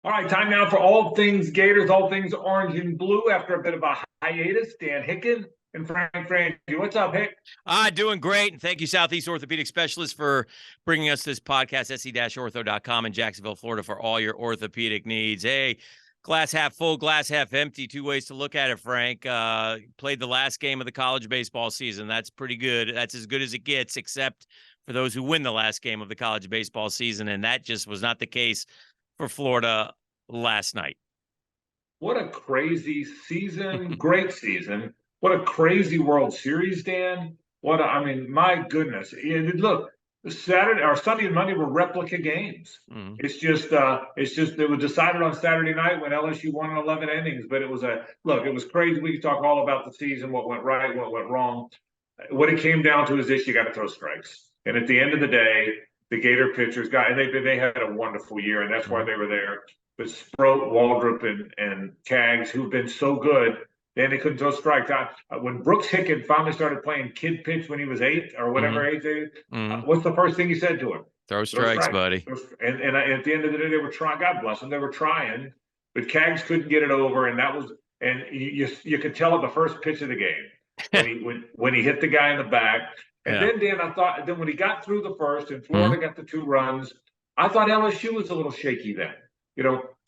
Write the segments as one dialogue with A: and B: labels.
A: All right, time now for All Things Gators, All Things Orange and Blue. After a bit of a hiatus, Dan Hicken and Frank Frangie. What's up, Hick?
B: Doing great. And thank you, Southeast Orthopedic Specialists, for bringing us this podcast, se-ortho.com in Jacksonville, Florida, for all your orthopedic needs. Hey, glass half full, glass half empty. Two ways to look at it, Frank. Played the last game of the college baseball season. That's pretty good. That's as good as it gets, except for those who win the last game of the college baseball season. And that just was not the case for Florida last night.
A: What a crazy season. Great season. What a crazy World Series, Dan. My goodness. Look, Saturday or Sunday and Monday were replica games.
B: Mm-hmm.
A: It's just it was decided on Saturday night when LSU won in 11 innings, but it was crazy. We could talk all about the season, what went right, what went wrong. What it came down to is this: you got to throw strikes. And at the end of the day, the Gator pitchers and they had a wonderful year, and that's why they were there. But Sproat, Waldrop, and Kaggs, who've been so good, then they couldn't throw strikes. When Brooks Hicken finally started playing kid pitch when he was 8 or whatever age they, what's the first thing he said to him?
B: Throw strikes, buddy.
A: And at the end of the day, they were trying. God bless them, they were trying, but Kaggs couldn't get it over, and you could tell at the first pitch of the game when he hit the guy in the back. And then Dan, I thought when he got through the first and Florida got the 2 runs, I thought LSU was a little shaky then.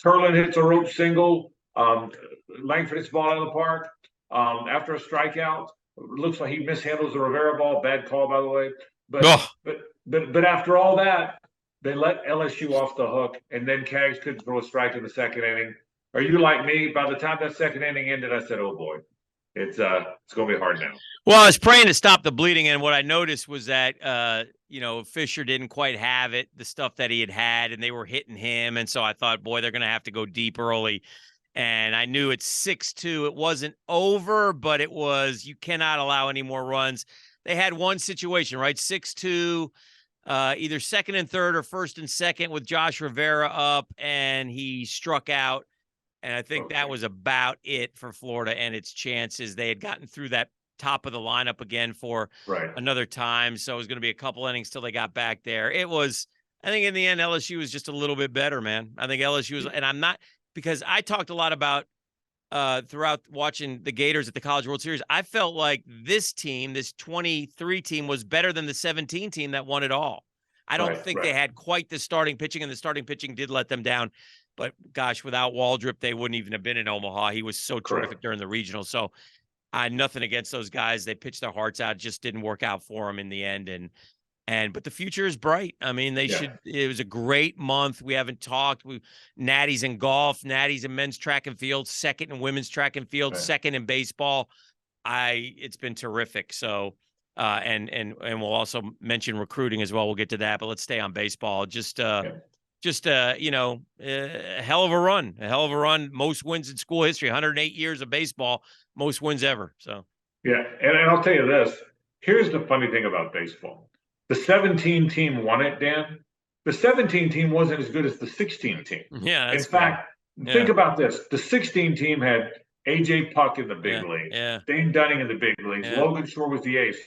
A: Turlin hits a rope single. Langford hits the ball out of the park after a strikeout. It looks like he mishandles the Rivera ball. Bad call, by the way. But after all that, they let LSU off the hook, and then Kaggs couldn't throw a strike in the second inning. Are you like me? By the time that second inning ended, I said, "Oh boy, it's going to be hard now."
B: Well, I was praying to stop the bleeding, and what I noticed was that Fisher didn't quite have it, the stuff that he had, and they were hitting him, and so I thought, boy, they're going to have to go deep early. And I knew it's 6-2. It wasn't over, but it was, you cannot allow any more runs. They had one situation, right? 6-2, either second and third or first and second with Josh Rivera up, and he struck out. And I think that was about it for Florida and its chances. They had gotten through that top of the lineup again for another time. So it was going to be a couple innings till they got back there. I think in the end, LSU was just a little bit better, man. I think LSU was, and I'm not, because I talked a lot about throughout watching the Gators at the College World Series, I felt like this team, this 23 team, was better than the 17 team that won it all. I don't think they had quite the starting pitching, and the starting pitching did let them down. But, gosh, without Waldrop, they wouldn't even have been in Omaha. He was so terrific during the regional. So, nothing against those guys. They pitched their hearts out. Just didn't work out for them in the end. But the future is bright. I mean, it was a great month. We haven't talked. Natty's in golf, Natty's in men's track and field, second in women's track and field, second in baseball. It's been terrific. So, and we'll also mention recruiting as well. We'll get to that, but let's stay on baseball. Just a hell of a run. Most wins in school history, 108 years of baseball, most wins ever. So,
A: and I'll tell you this. Here's the funny thing about baseball. The 17 team won it, Dan. The 17 team wasn't as good as the 16 team.
B: Yeah.
A: In fact, think about this. The 16 team had A.J. Puck in the big leagues. Dane Dunning in the big leagues. Logan Shore was the ace.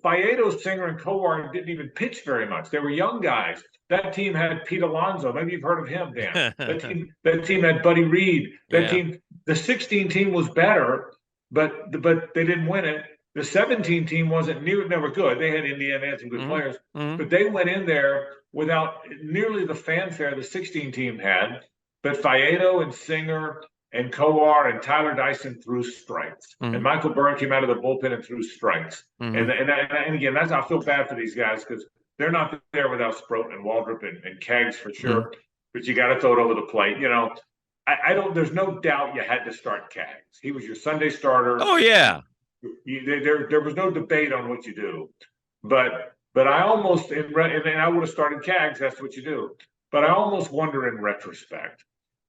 A: Faedo, Singer, and Kowar didn't even pitch very much. They were young guys. That team had Pete Alonso. Maybe you've heard of him, Dan. that team had Buddy Reed. Team, the 16 team was better, but they didn't win it. The 17 team wasn't near. They were good. They had Indiana and some good players, but they went in there without nearly the fanfare the 16 team had. But Faedo and Singer and Kowar and Tyler Dyson threw strikes, and Michael Byrne came out of the bullpen and threw strikes. And again, I feel bad for these guys because they're not there without Sproat and Waldrop and Kaggs for sure. But you got to throw it over the plate. I don't. There's no doubt you had to start Kaggs. He was your Sunday starter.
B: Oh yeah.
A: There was no debate on what you do, but I almost and I would have started Kaggs. That's what you do. But I almost wonder in retrospect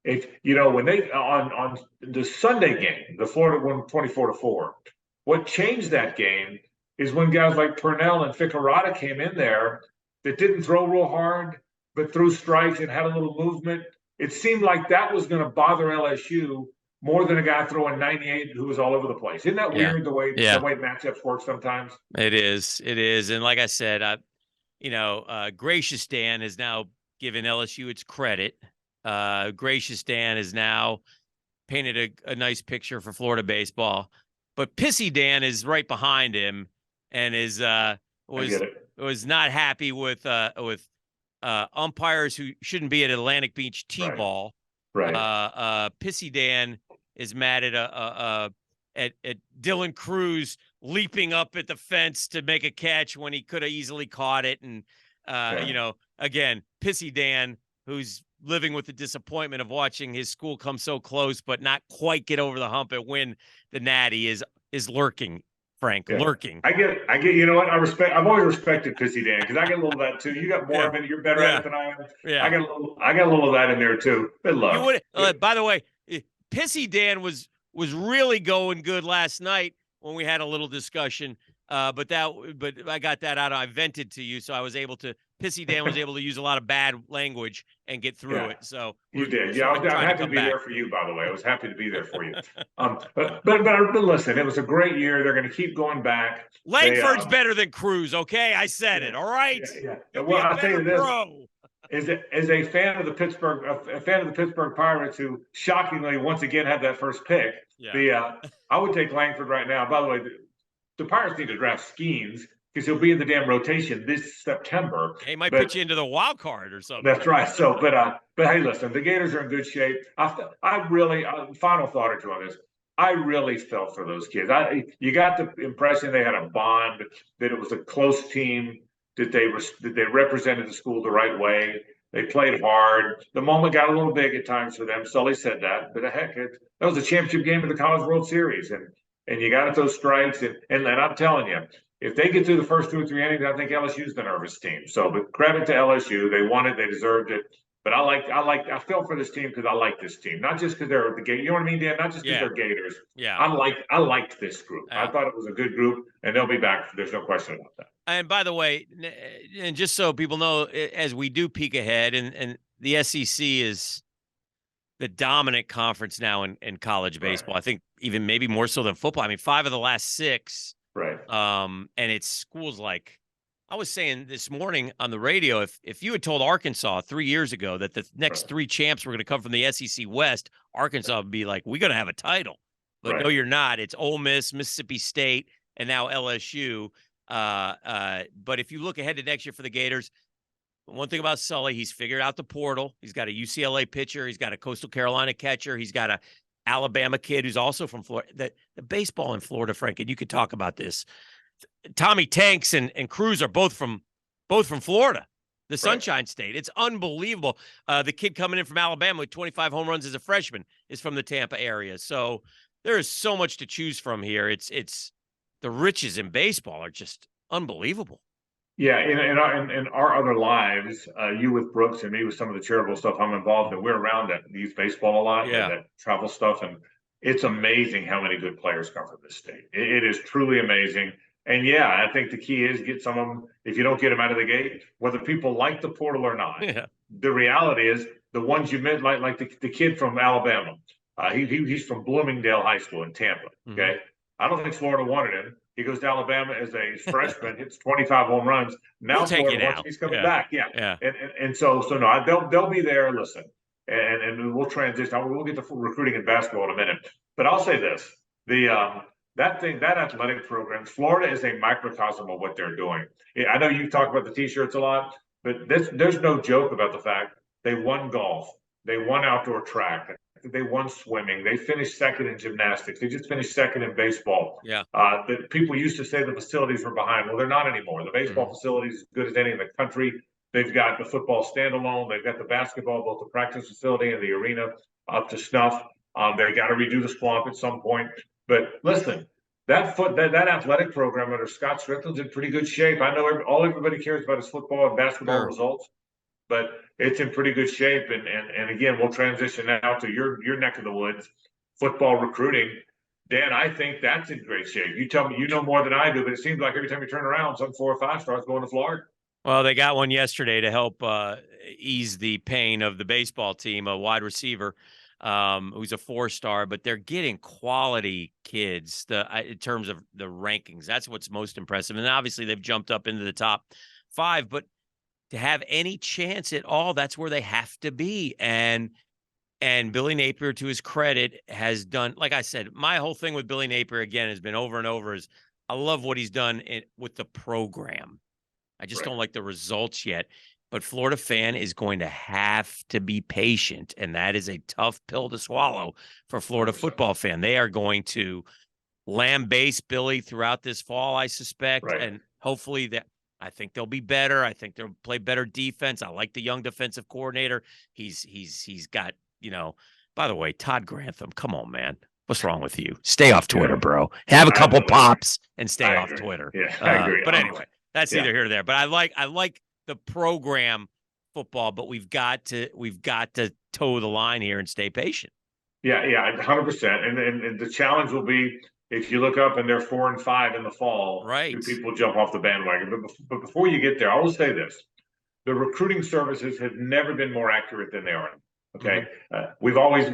A: if when they on the Sunday game, the Florida won 24-4. What changed that game is when guys like Purnell and Ficarrata came in there that didn't throw real hard but threw strikes and had a little movement. It seemed like that was going to bother LSU more than a guy throwing 98 who was all over the place. Isn't that weird the way matchups work sometimes?
B: It is. And like I said, Gracious Dan has now given LSU its credit Gracious Dan has now painted a nice picture for Florida baseball, but Pissy Dan is right behind him and was not happy with umpires who shouldn't be at Atlantic Beach T-ball.
A: Right.
B: Pissy Dan is mad at Dylan Cruz leaping up at the fence to make a catch when he could have easily caught it. And, again, Pissy Dan, who's living with the disappointment of watching his school come so close, but not quite get over the hump and win the Natty is lurking, Frank, lurking.
A: I get it. You know what? I've always respected Pissy Dan because I get a little of that too. You got more of it. You're better at it than I am.
B: Yeah.
A: I got a little of that in there too. But look.
B: By the way, Pissy Dan was really going good last night when we had a little discussion. But I got that out. I vented to you, so I was able to. Pissy Dan was able to use a lot of bad language and get through it. So
A: you did. Yeah, I'm happy to be there for you. By the way, I was happy to be there for you. But listen, it was a great year. They're going to keep going back.
B: Langford's better than Cruz. Okay, I said it. All right.
A: Yeah. Well, I'll tell you this. As a fan of the Pittsburgh Pirates, who shockingly once again had that first pick, I would take Langford right now. By the way, the Pirates need to draft Skeens because he'll be in the damn rotation this September.
B: He might put you into the wild card or something.
A: That's right. So, but hey, listen, the Gators are in good shape. I really, final thought or two on this. I really felt for those kids. You got the impression they had a bond, that it was a close team, that they represented the school the right way. They played hard. The moment got a little big at times for them. Sully said that, but heck, that was a championship game of the College World Series, and you got at those strikes, and I'm telling you, if they get through the first 2 or 3 innings, I think LSU's the nervous team. So, but credit to LSU, they won it, they deserved it. But I feel for this team because I like this team, not just because they're the Gators. You know what I mean, Dan? Not just because they're Gators.
B: Yeah.
A: I liked this group. I thought it was a good group, and they'll be back. There's no question about that.
B: And by the way, and just so people know, as we do peek ahead, and the SEC is the dominant conference now in college baseball. I think even maybe more so than football. I mean, 5 of the last 6.
A: Right.
B: And it's schools like, I was saying this morning on the radio, if you had told Arkansas 3 years ago that the next 3 champs were going to come from the SEC West, Arkansas would be like, we're going to have a title. But no, you're not. It's Ole Miss, Mississippi State, and now LSU. But if you look ahead to next year for the Gators, one thing about Sully, he's figured out the portal. He's got a UCLA pitcher. He's got a Coastal Carolina catcher. He's got a Alabama kid who's also from Florida. The baseball in Florida, Frank, and you could talk about this. Tommy Tanks and Cruz are both from Florida, the Sunshine State. It's unbelievable. The kid coming in from Alabama with 25 home runs as a freshman is from the Tampa area. So there is so much to choose from here. It's the riches in baseball are just unbelievable.
A: Yeah, in our other lives, you with Brooks and me with some of the charitable stuff I'm involved in, we're around that youth baseball a lot, that travel stuff, and it's amazing how many good players come from this state. It is truly amazing. And I think the key is get some of them. If you don't get them out of the gate, whether people like the portal or not, the reality is the ones you met, like the kid from Alabama, he's from Bloomingdale High School in Tampa. Okay, I don't think Florida wanted him. He goes to Alabama as a freshman, hits 25 home runs. Now Florida wants he's coming back. And so no, they'll be there. Listen, and we'll transition. We'll get to recruiting in basketball in a minute. But I'll say this: that athletic program, Florida is a microcosm of what they're doing. I know you talk about the T-shirts a lot, but there's no joke about the fact they won golf, they won outdoor track. They won swimming. They finished second in gymnastics. They just finished second in baseball. That people used to say the facilities were behind. Well, they're not anymore. The baseball facility is as good as any in the country. They've got the football standalone. They've got the basketball, both the practice facility and the arena, up to snuff. They got to redo the swamp at some point. But listen, that athletic program under Scott Strickland's in pretty good shape. I know all everybody cares about is football and basketball results, but it's in pretty good shape. And again, we'll transition now to your neck of the woods, football recruiting. Dan, I think that's in great shape. You tell me, you know more than I do, but it seems like every time you turn around, some 4 or 5 stars going to Florida.
B: Well, they got one yesterday to help ease the pain of the baseball team, a wide receiver who's a 4-star, but they're getting quality kids in terms of the rankings. That's what's most impressive. And obviously they've jumped up into the top 5, but to have any chance at all, that's where they have to be. And Billy Napier, to his credit, has done, like I said, my whole thing with Billy Napier, again, has been over and over, is I love what he's done with the program. I just don't like the results yet. But Florida fan is going to have to be patient, and that is a tough pill to swallow for Florida football fan. They are going to lambaste Billy throughout this fall, I suspect, and hopefully I think they'll be better. I think they'll play better defense. I like the young defensive coordinator. He's got, by the way, Todd Grantham, come on, man. What's wrong with you? Stay off Twitter, bro. Have a couple pops and stay off Twitter.
A: Yeah, I agree.
B: But anyway, that's neither here nor there. But I like the program football, but we've got to toe the line here and stay patient.
A: Yeah, 100%. And the challenge will be, if you look up and they're 4-5 in the fall, do people jump off the bandwagon? But before you get there, I will say this: the recruiting services have never been more accurate than they are. Okay, we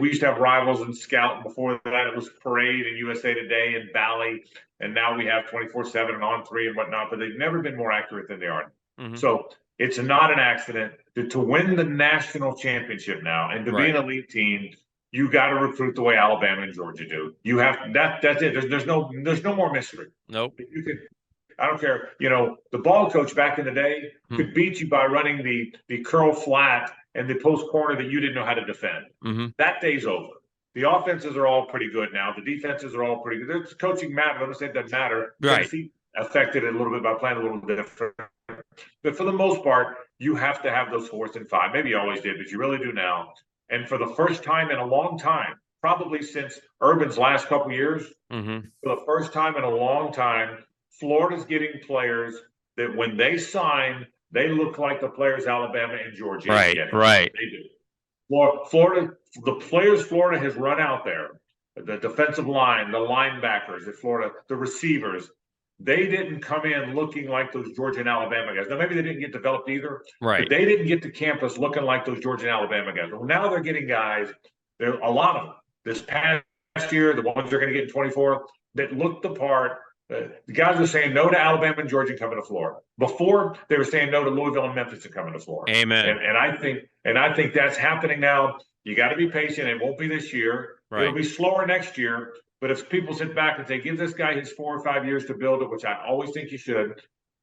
A: used to have Rivals and Scout, and before that it was Parade and USA Today and Bally, and now we have 24/7 and On3 and whatnot. But they've never been more accurate than they are. So it's not an accident to win the national championship now and to be an elite team. You got to recruit the way Alabama and Georgia do. You have that's it. There's no more mystery.
B: Nope.
A: I don't care. The ball coach back in the day could beat you by running the curl flat and the post corner that you didn't know how to defend. That day's over. The offenses are all pretty good now. The defenses are all pretty good. There's coaching matter. I'm going to say it doesn't matter. He affected it a little bit by playing a little different. But for the most part, you have to have those 4th and 5. Maybe you always did, but you really do now. And for the first time in a long time, probably since Urban's last couple of years, for the first time in a long time, Florida's getting players that when they sign, they look like the players Alabama and Georgia is getting. They do. Florida, the players Florida has run out there, the defensive line, the linebackers at Florida, the receivers, they didn't come in looking like those Georgia and Alabama guys. Now, maybe they didn't get developed either, but they didn't get to campus looking like those Georgia and Alabama guys. Well, now they're getting guys, there a lot of them, this past year, the ones they're going to get in 24, that looked the part. The guys are saying no to Alabama and Georgia coming to Florida. Before, they were saying no to Louisville and Memphis coming to Florida.
B: Amen.
A: And I think that's happening now. You got to be patient. It won't be this year. It'll be slower next year. But if people sit back and say, give this guy his 4 or 5 years to build it, which I always think you should,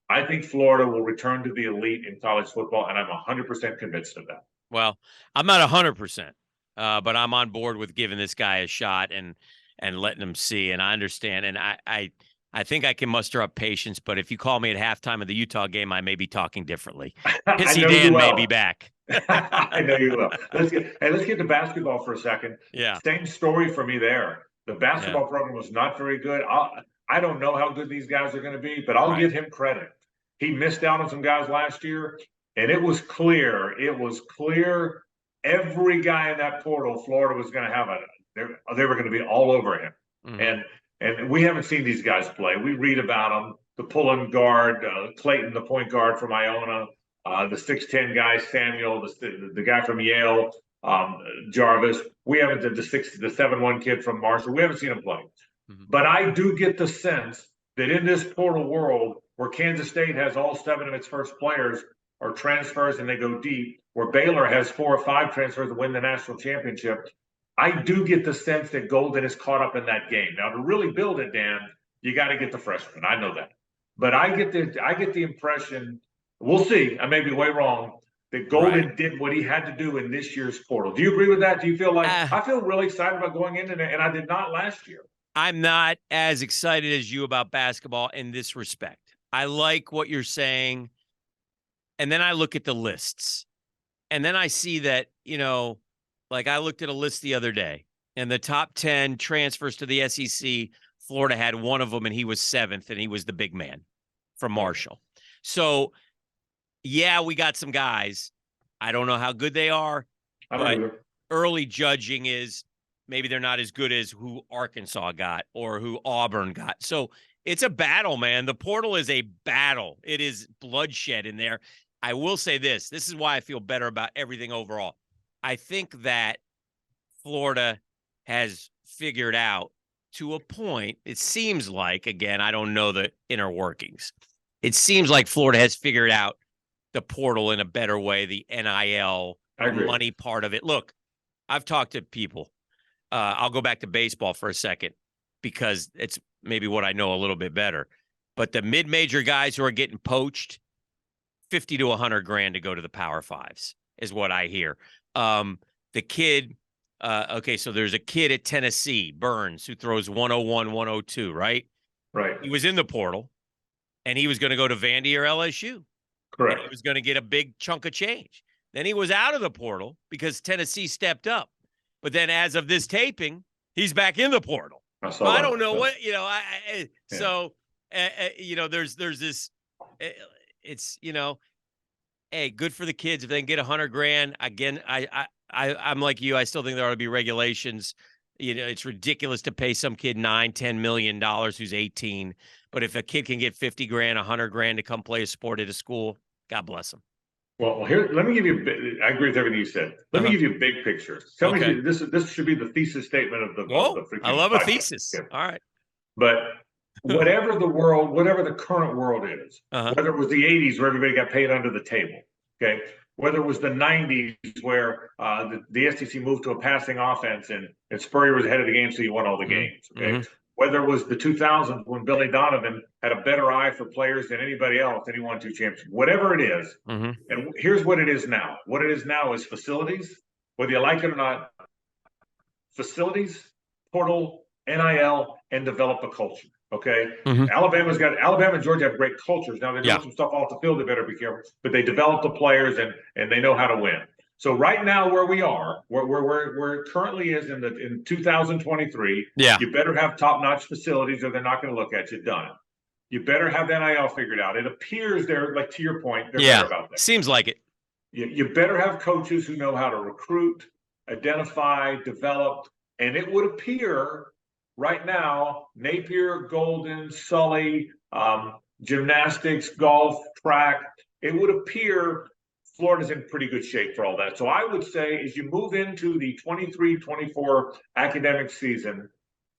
A: I think Florida will return to the elite in college football, and I'm 100% convinced of that.
B: Well, I'm not 100%, but I'm on board with giving this guy a shot and letting him see. And I understand, and I think I can muster up patience. But if you call me at halftime of the Utah game, I may be talking differently. Pissy Dan may be back.
A: I know you will. Let's get to basketball for a second.
B: Yeah.
A: Same story for me there. The basketball program was not very good. I don't know how good these guys are going to be, but I'll give him credit. He missed out on some guys last year, and it was clear. Every guy in that portal, Florida was going to have they were going to be all over him. And we haven't seen these guys play. We read about them. The pulling guard, Clayton, the point guard from Iona, the 6'10" guy, Samuel, the guy from Yale, Jarvis. We haven't the 7'1" kid from Marshall. We haven't seen him play. But I do get the sense that in this portal world where Kansas State has all 7 of its first players are transfers and they go deep, where Baylor has 4 or 5 transfers to win the national championship, I do get the sense that Golden is caught up in that game. Now, to really build it, Dan, you got to get the freshmen. I know that. But I get the impression, we'll see, I may be way wrong, that Golden did what he had to do in this year's portal. Do you agree with that? Do you feel like I feel really excited about going in, and I did not last year.
B: I'm not as excited as you about basketball in this respect. I like what you're saying. And then I look at the lists. And then I see that, like I looked at a list the other day, and the top 10 transfers to the SEC, Florida had one of them, and he was 7th, and he was the big man from Marshall. So, yeah, we got some guys. I don't know how good they are, but early judging is maybe they're not as good as who Arkansas got or who Auburn got. So it's a battle, man. The portal is a battle. It is bloodshed in there. I will say this. This is why I feel better about everything overall. I think that Florida has figured out to a point, it seems like, again, I don't know the inner workings. It seems like Florida has figured out the portal in a better way, the NIL, the money part of it. Look, I've talked to people. I'll go back to baseball for a second because it's maybe what I know a little bit better. But the mid-major guys who are getting poached, 50 to 100 grand to go to the Power Fives is what I hear. The kid, okay, so there's a kid at Tennessee, Burns, who throws 101, 102, right?
A: Right.
B: He was in the portal, and he was going to go to Vandy or LSU.
A: Correct.
B: And he was going to get a big chunk of change. Then he was out of the portal because Tennessee stepped up. But then as of this taping, he's back in the portal. I don't know what, you know, so, you know, there's this, it's, you know, hey, good for the kids if they can get 100 grand. Again, I'm like you. I still think there ought to be regulations. You know, it's ridiculous to pay some kid $9-10 million who's 18. But if a kid can get 50 grand, 100 grand to come play a sport at a school, God bless them.
A: Well, here, let me give you. I agree with everything you said. Let me give you a big picture. Tell me this should be the thesis statement of the.
B: I love a thesis. Okay. All right.
A: But whatever the current world is, whether it was the 80s where everybody got paid under the table, okay, whether it was the 90s where the SEC moved to a passing offense and Spurrier was ahead of the game, so you won all the games, okay. Whether it was the 2000s when Billy Donovan had a better eye for players than anybody else, and he won 2 championships. Whatever it is, and here's what it is now. What it is now is facilities, whether you like it or not, facilities, portal, NIL, and develop a culture. Okay, Alabama and Georgia have great cultures. Now they do some stuff off the field. They better be careful, but they develop the players and they know how to win. So right now, where we are, where it currently is in 2023, you better have top-notch facilities, or they're not going to look at you. Done. You better have the NIL figured out. It appears they're, like, to your point, they're better about that.
B: Seems like it.
A: You better have coaches who know how to recruit, identify, develop, and it would appear right now, Napier, Golden, Sully, gymnastics, golf, track, it would appear Florida's in pretty good shape for all that. So I would say as you move into the 23-24 academic season,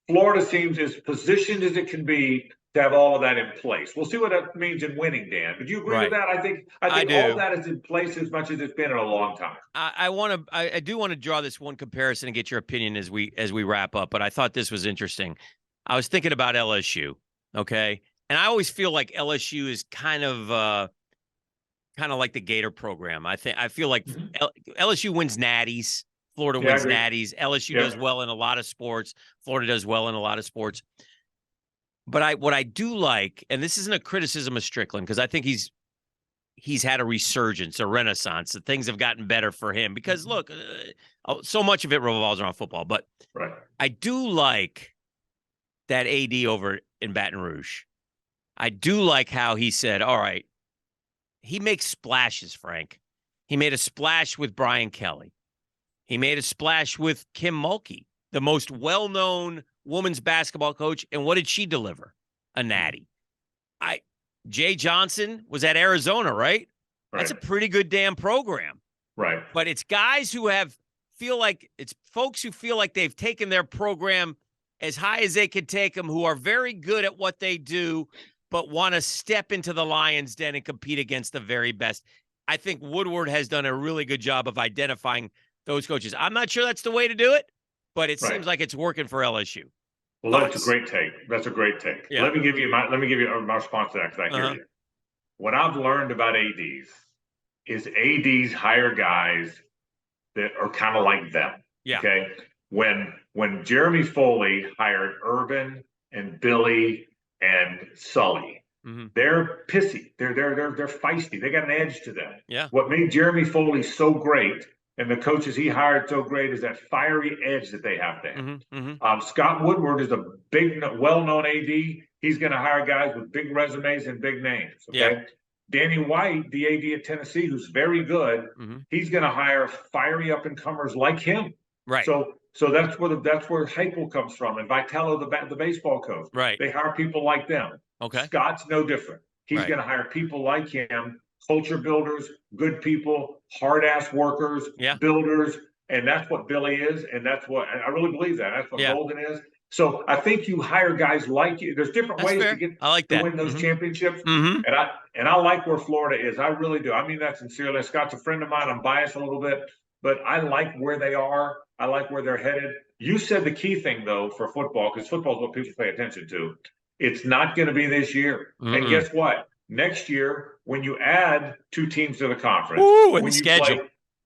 A: Florida seems as positioned as it can be to have all of that in place. We'll see what that means in winning, Dan. Would you agree with that? I think all that is in place as much as it's been in a long time.
B: I do want to draw this one comparison and get your opinion as we wrap up, but I thought this was interesting. I was thinking about LSU, okay? And I always feel like LSU is kind of like the Gator program. I feel like LSU wins natties. Florida wins natties. LSU does well in a lot of sports. Florida does well in a lot of sports. But what I do like, and this isn't a criticism of Strickland, because I think he's had a resurgence, a renaissance. That things have gotten better for him because look, so much of it revolves around football. But I do like that AD over in Baton Rouge. I do like how he said, all right, he makes splashes, Frank. He made a splash with Brian Kelly. He made a splash with Kim Mulkey, the most well-known women's basketball coach. And what did she deliver? A natty. Jay Johnson was at Arizona, right? That's a pretty good damn program.
A: Right.
B: But it's guys who it's folks who feel like they've taken their program as high as they could take them, who are very good at what they do, but want to step into the lion's den and compete against the very best. I think Woodward has done a really good job of identifying those coaches. I'm not sure that's the way to do it, but it seems like it's working for LSU.
A: Well, that's a great take. That's a great take. Yeah. Let me give you my response to that, because I hear you. What I've learned about ADs is ADs hire guys that are kind of like them. Yeah. Okay. When Jeremy Foley hired Urban and Billy and Sully, they're pissy. They're feisty. They got an edge to them.
B: Yeah.
A: What made Jeremy Foley so great and the coaches he hired so great is that fiery edge that they have there. Scott Woodward is a big, well-known AD. He's going to hire guys with big resumes and big names. Okay. Yeah. Danny White, the AD at Tennessee, who's very good, he's going to hire fiery up-and-comers like him.
B: Right.
A: So that's where Heupel comes from, and Vitello, the baseball coach.
B: Right.
A: They hire people like them.
B: Okay.
A: Scott's no different. He's going to hire people like him, culture builders, good people, hard-ass workers, builders, and that's what Billy is, and that's what I really believe that. That's what Golden is. So I think you hire guys like you. There's different
B: That's
A: ways
B: fair.
A: to get
B: I like that.
A: win those championships.
B: Mm-hmm.
A: And I like where Florida is. I really do. I mean that sincerely. Scott's a friend of mine. I'm biased a little bit, but I like where they are. I like where they're headed. You said the key thing though for football, because football is what people pay attention to. It's not going to be this year. And guess what? Next year, when you add 2 teams to the conference,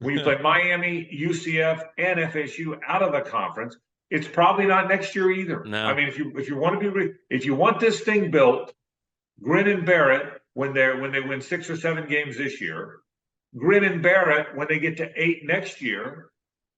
B: when
A: you play Miami, UCF, and FSU out of the conference, it's probably not next year either.
B: No.
A: I mean, if you want to be if you want this thing built, grin and bear it when they win 6 or 7 games this year. Grin and bear it when they get to 8 next year,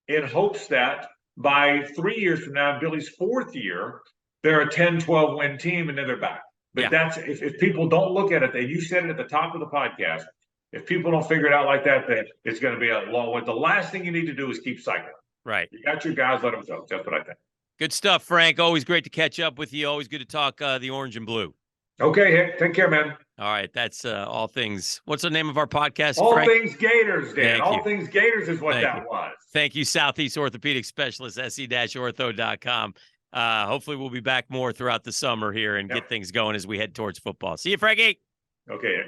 A: in hopes that by 3 years from now, Billy's 4th year, they're a 10, 12 win team and then they're back. But that's if people don't look at it, and you said it at the top of the podcast, if people don't figure it out like that, then it's going to be a long one. The last thing you need to do is keep cycling.
B: Right.
A: You got your guys, let them go. That's what I think.
B: Good stuff, Frank. Always great to catch up with you. Always good to talk the orange and blue.
A: Okay, Hick. Take care, man.
B: All right. That's All Things. What's the name of our podcast,
A: All
B: Frank?
A: Things Gators, Dan. All Things Gators is what was.
B: Thank you, Southeast Orthopedic Specialists, se-ortho.com. Hopefully we'll be back more throughout the summer here and get things going as we head towards football. See you, Frankie.
A: Okay.